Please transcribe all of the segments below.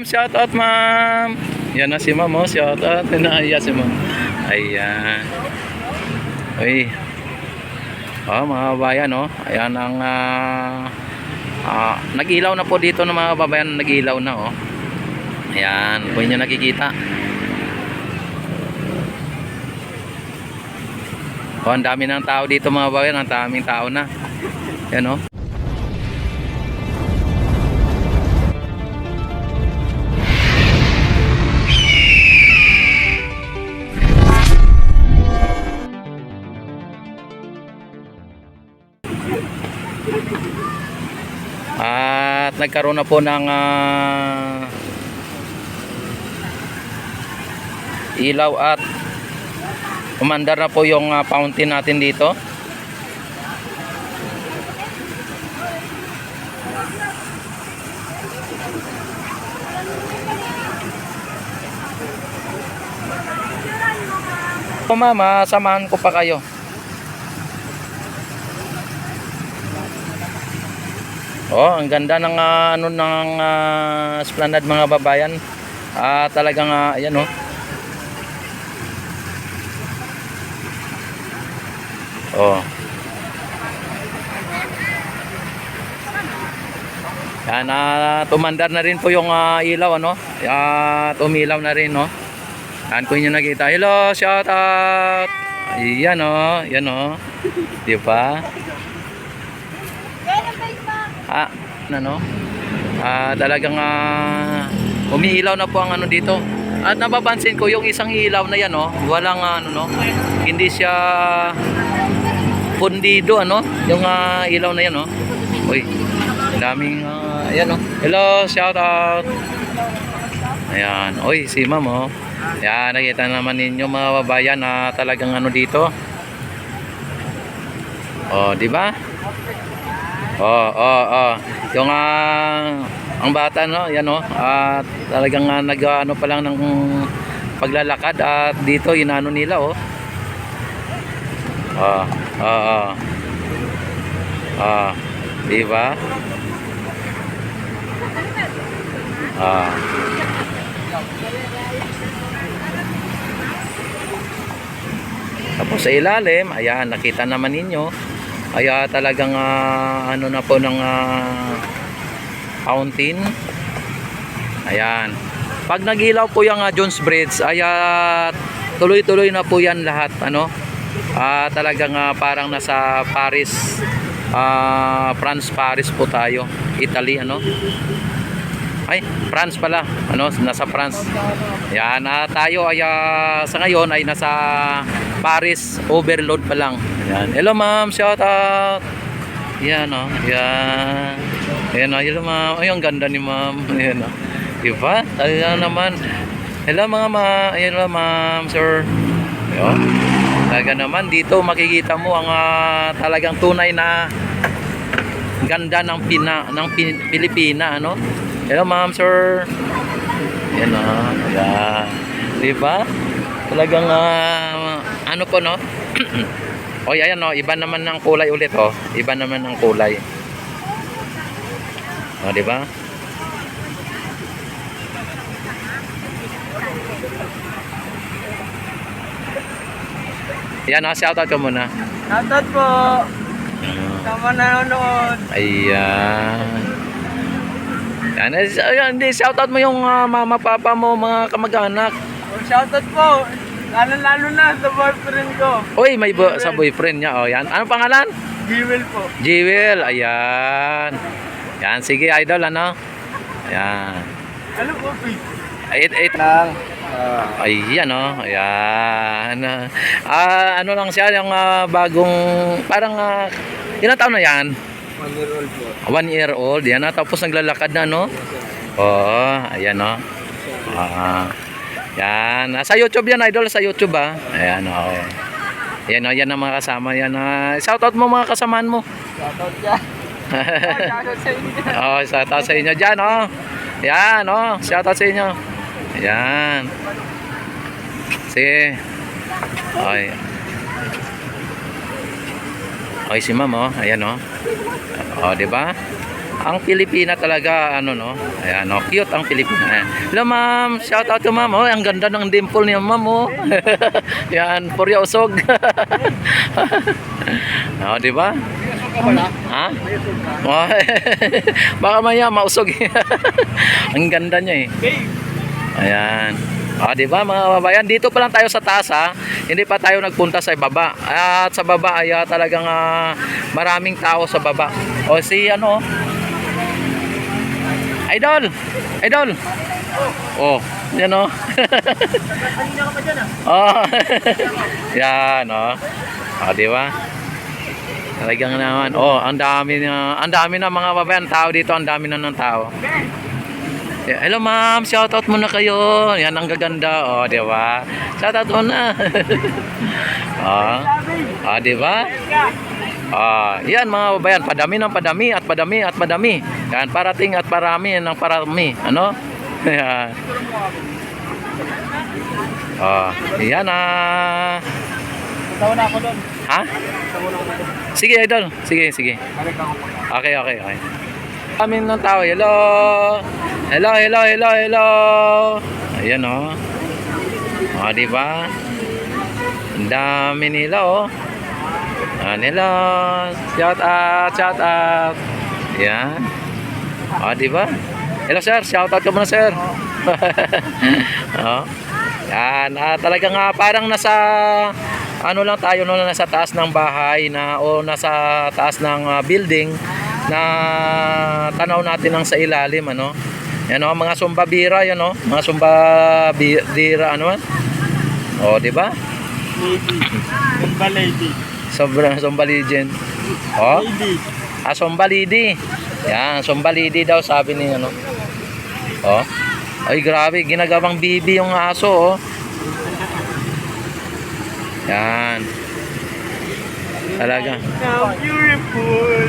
Shout out, ma'am. Yan na si ma'am, oh. Shout out. Nahiya si ma'am. Ayan. Uy. Oh, mga babayan, oh. Ayan ang nag-ilaw na po dito ng mga babayan. Nag-ilaw na, oh. Ayan. Kung inyo nakikita. Oh, ang dami ng tao dito, mga babayan. Ang daming tao na. Ayan, oh. At nagkaroon na po ng ilaw at umandar na po yung fountain natin dito. So, mama, samahan ko pa kayo. Oh, ang ganda ng ano ng esplanade, mga babayan. Talagang ayan, oh. Oh. Yan, tumandar na rin po yung ilaw, ano? Tumilaw na rin, no? Yan, kung inyo nakita. Hello, shout out. Yan, oh. Yan, oh. Di ba? Ano? Talagang umiilaw na po ang ano dito. At napapansin ko yung isang ilaw na yan, oh. Walang ano, no? Hindi siya pundido, ano? Yung ilaw na yan, oh. Uy, daming ayan, oh. Hello, shout out. Ayan, uy, si ma'am, oh. Ayan, nakita naman ninyo, mga babayan, na talagang ano dito. Oh, di ba? Oh. Yung ang bata, no, yan, oh. Talagang nag-ano pa lang ng paglalakad at dito inano nila, oh. Di ba? Tapos sa ilalim, ayan, nakita naman ninyo. Talagang ano na po ng fountain. Ayan. Pag nagilaw po yung Jones Bridge, tuloy-tuloy na po yan lahat, ano? Talagang parang nasa Paris, France, Paris po tayo. Italy, ano? Ay, France pala, ano? Nasa France. Ayan, tayo sa ngayon ay nasa Paris, overload pa lang. Ayan. Hello, ma'am, shout out. Yan, oh. Yan. Ayan, oh. Hello, ma'am. Ay, ang ganda ni ma'am. Ayan, oh. Diba? Ayan naman. Hello, mga ayan, ma'am, sir. Ayan. Talaga naman, dito makikita mo ang talagang tunay na ganda ng Pilipina, ano? Hello, ma'am, sir. Ayan, oh. Ayan. Diba? Talagang ano po, no? O, ayan, no, iba naman ng kulay ulit, oh. Iba naman ng kulay. O, di ba? Ayan, shout out ka muna. Shout out po. Tama nanonood. Ayan. Ayan, hindi, shout out mo yung mama, papa mo, mga kamag-anak. Shout out po. Lalo na sa boyfriend ko. Uy, may sa boyfriend niya. Oh, yan. Anong pangalan? Jewel po. Jewel. Ayan. Yan, sige, idol, ano? Ayan. Ano po, please? 8 lang. Ayan, oh. Ayan. Ano lang siya, yung bagong, parang, ilang taon na yan? 1 year old po. 1 year old. Yan, tapos naglalakad na, no? Oo, ayan, oh. Yan, sa YouTube yan, idol, sa YouTube, ah. Ayan, oh. Ayan, oh, yan ang mga kasama yan. Shoutout mo mga kasamaan mo. Shoutout dyan. Shoutout sa inyo. Oh, shoutout sa inyo dyan, oh. Ayan, oh, shoutout sa inyo. Ayan. Sige. Okay. Okay, si ma'am, oh. Ayan, oh. Oh, diba? Ang Pilipina talaga, ano no? Ayan, no? Cute ang Pilipina. Ayan. Hello ma'am, shout out to ma'am. Oh, ang ganda ng dimple niya ma'am. Oh. Yan, purya usog. Oh, di ba? Ha? Oh, baka maya mausog. Ang ganda niya eh. Ayan. Ah, di ba mga kababayan, dito pa lang tayo sa taas ha. Hindi pa tayo nagpunta sa baba. At sa baba ay talagang maraming tao sa baba. O si ano? Idol. Idol. Oh, yan oh. Oh. Yan oh. Ah, di ba? Talagang naman. Oh, ang dami na mga kababayan, tao dito, ang dami na ng tao. Hello ma'am, shoutout muna kayo. Yan ang gaganda. Oh, di ba? Shoutout muna. Oh, di ba? Yan mga babayan, padami ng padami at padami at padami. Yan, parating at parami ng parami. Ano? Yan. Yan Tawa na ako doon. Ha? Sige, idol. Sige. Okay. Amin ng tao. Hello. Hello. Ayan oh. Di ba? Ang dami nila oh. Hello. Shout out. Ayan. Di ba? Hello sir, shout out ka muna sir. Yan, talagang parang nasa ano lang tayo no, nasa taas ng bahay na o nasa taas ng building na tanaw natin ang sa ilalim ano. Yan o, mga sumbabira yan o, mga sumbabira ano man. O, di ba? Lady. Sobrang Sombalidin. O? Lady. Sombalidi. Yan, Sombalidi daw sabi niya no. O? Ay grabe, ginagawang bibi yung aso o. Yan. Talaga. How beautiful.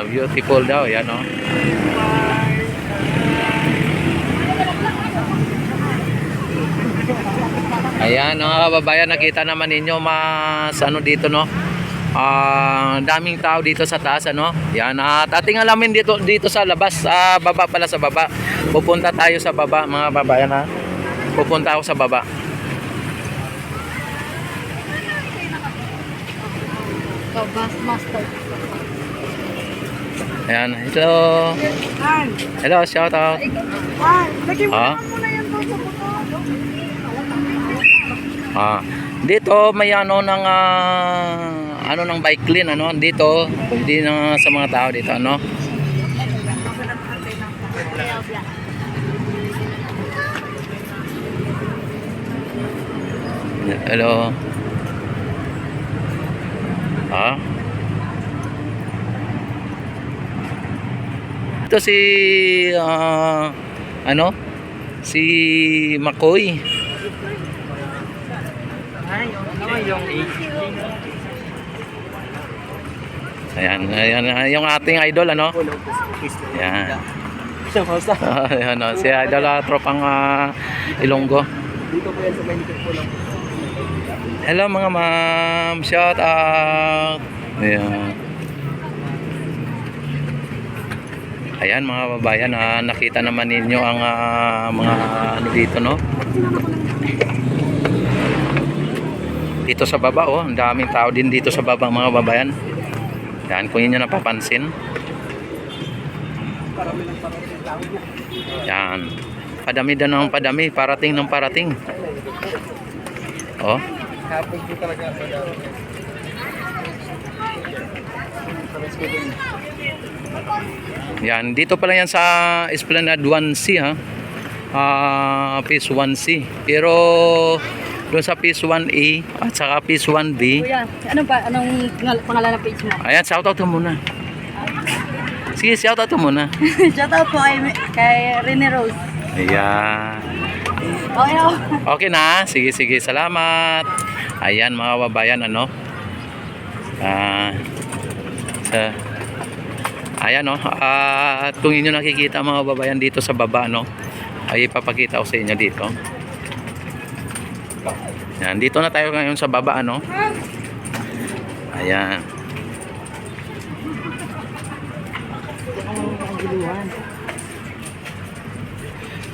Beautiful daw, yan o. Ayan, mga kababayan, nakita naman ninyo mas ano dito no. Daming tao dito sa taas ano. Yan, at ating alamin dito sa labas, sa baba pala sa baba. Pupunta tayo sa baba mga kababayan ha. Pupunta ako sa baba. Ayan, hello. Hello, shout out. Lagyan mo Ah? na muna yan doon sa Dito may ano ng ano ng bike lane ano dito, hindi na sa mga tao dito ano. Hello. Ito si ano? Si Makoy. Ayan, yung ating idol ano? Ayan. Ayan, si idol tropang Ilonggo. Dito po yan sa Manikip po lang. Hello mga ma'am, shout out. Ayan. Ayan mga babayan, nakita naman ninyo ang mga ano dito no. Dito sa baba oh, ang daming tao din dito sa baba mga babayan. Yan, kung inyo napapansin. Yan. Padami daw ng padami, parating ng parating. Oh. Hapon po talaga. Yan, dito pala yan sa Esplanade 1C ha. Phase 1C. Pero doon sa Phase 1A at saka Phase 1B. Kuya, ano ba? Anong pangalan ng page mo? Ayan, shoutout mo muna. Sige, shoutout mo muna. Shoutout po kay Rene Rose. Ayan. Okay ako. Okay na? Sige, salamat. Ayan mga babayan, ano? Ayan, no? At kung inyo nakikita mga babayan dito sa baba, no? Ay ipapakita ko sa inyo dito. Yan, dito na tayo ngayon sa baba, ano? Ayan.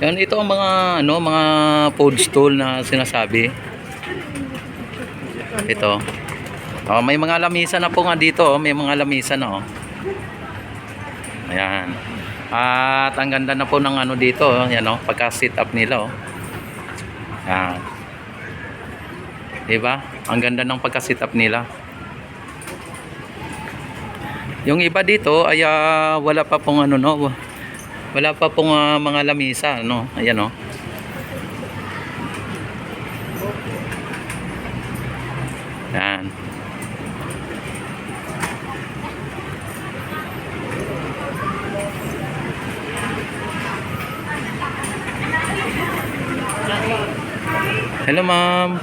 Yan, ito ang mga ano, mga food stall na sinasabi. Ito. Oh, may mga lamisa na po nga dito, oh. May mga lamisa na, oh. Ayan. At ang ganda na po ng ano dito, oh. Yan, oh, pagka sit up nila, oh. Ayan. Diba? Ang ganda ng pagka sit up nila. Yung iba dito ay wala pa pong ano, no. Wala pa pong mga lamisa, no. Ayan, oh. Ayan. Hello, ma'am.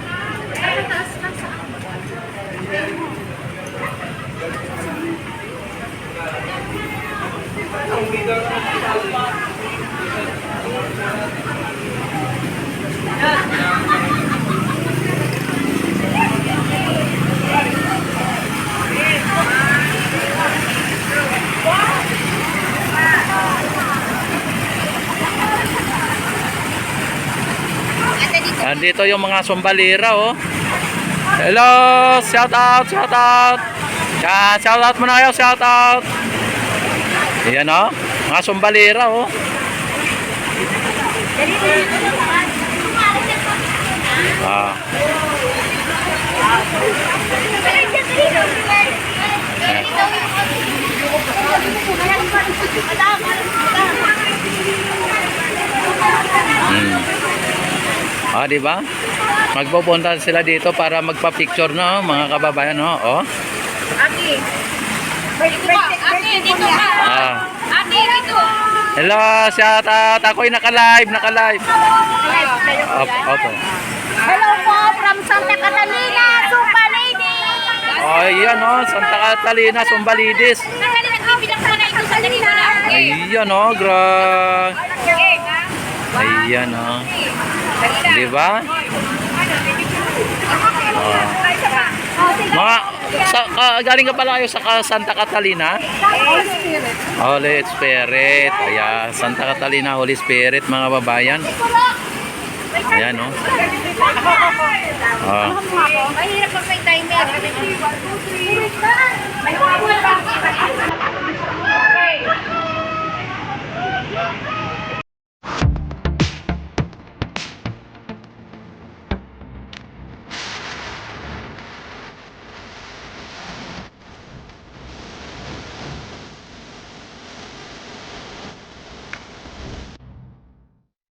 Andito yung mga sumbalira, oh. Hello, shout out, shout out. Yan, shout out muna kayo, shout out. Ayan, oh. Mga sumbalira, oh. Ah. Ah, di ba? Magpupunta sila dito para magpa-picture, no, mga kababayan, no. Oh. Aki. Aki, dito ka. Ah. Aki, dito. Hello, shout out. Ako'y naka-live, naka-live. Opo. Hello po from Santa Catalina, Super Lady. Oh, yan, oh, Santa Catalina, Sumbalidis. Sandali, nagbibilang ko na ito. Sandali na lang. Ayan, oh, ayan, oh. Di ba? Oh. Mga galing ka pala kayo sa Santa Catalina? Holy Spirit. Ayan, Santa Catalina, Holy Spirit, mga babayan. Ayan, oh. Oh. Mahirap pag may timer. Okay.